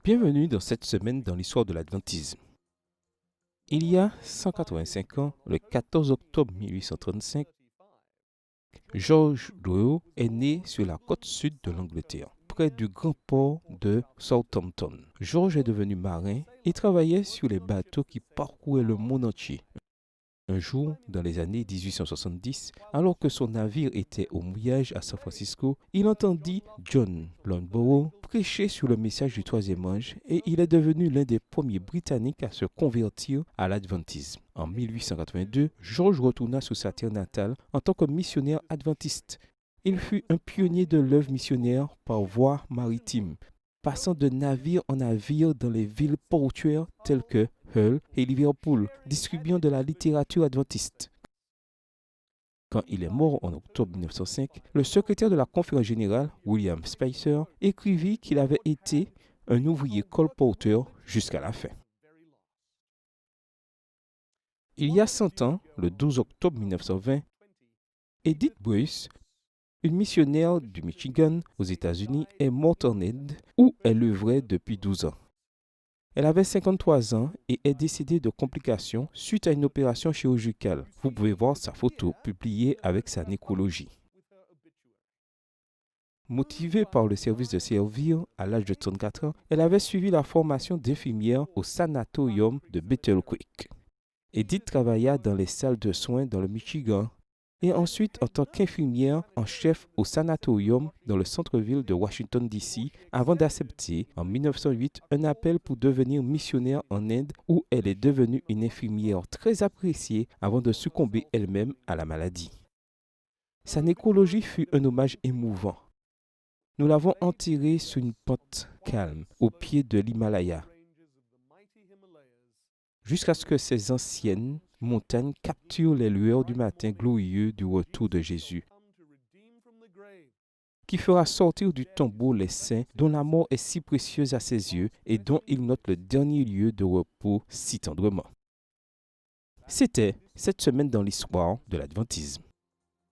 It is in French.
Bienvenue dans cette semaine dans l'histoire de l'adventisme. Il y a 185 ans, le 14 octobre 1835, George Doyle est né sur la côte sud de l'Angleterre, près du grand port de Southampton. George est devenu marin et travaillait sur les bateaux qui parcouraient le monde entier. Un jour, dans les années 1870, alors que son navire était au mouillage à San Francisco, il entendit John Loughborough prêcher sur le message du troisième ange et il est devenu l'un des premiers Britanniques à se convertir à l'adventisme. En 1882, George retourna sur sa terre natale en tant que missionnaire adventiste. Il fut un pionnier de l'œuvre missionnaire par voie maritime, passant de navire en navire dans les villes portuaires telles que Hull et Liverpool, distribuant de la littérature adventiste. Quand il est mort en octobre 1905, le secrétaire de la conférence générale, William Spicer, écrivit qu'il avait été un ouvrier colporteur jusqu'à la fin. Il y a 100 ans, le 12 octobre 1920, Edith Bruce, une missionnaire du Michigan aux États-Unis, est morte en Inde où elle œuvrait depuis 12 ans. Elle avait 53 ans et est décédée de complications suite à une opération chirurgicale. Vous pouvez voir sa photo publiée avec sa nécrologie. Motivée par le service de servir à l'âge de 34 ans, elle avait suivi la formation d'infirmière au sanatorium de Battle Creek. Edith travailla dans les salles de soins dans le Michigan et ensuite en tant qu'infirmière en chef au sanatorium dans le centre-ville de Washington, D.C., avant d'accepter en 1908 un appel pour devenir missionnaire en Inde où elle est devenue une infirmière très appréciée avant de succomber elle-même à la maladie. Sa nécrologie fut un hommage émouvant. Nous l'avons enterrée sur une pente calme au pied de l'Himalaya, jusqu'à ce que ces anciennes montagnes capturent les lueurs du matin glorieux du retour de Jésus, qui fera sortir du tombeau les saints dont la mort est si précieuse à ses yeux et dont il note le dernier lieu de repos si tendrement. C'était cette semaine dans l'histoire de l'adventisme.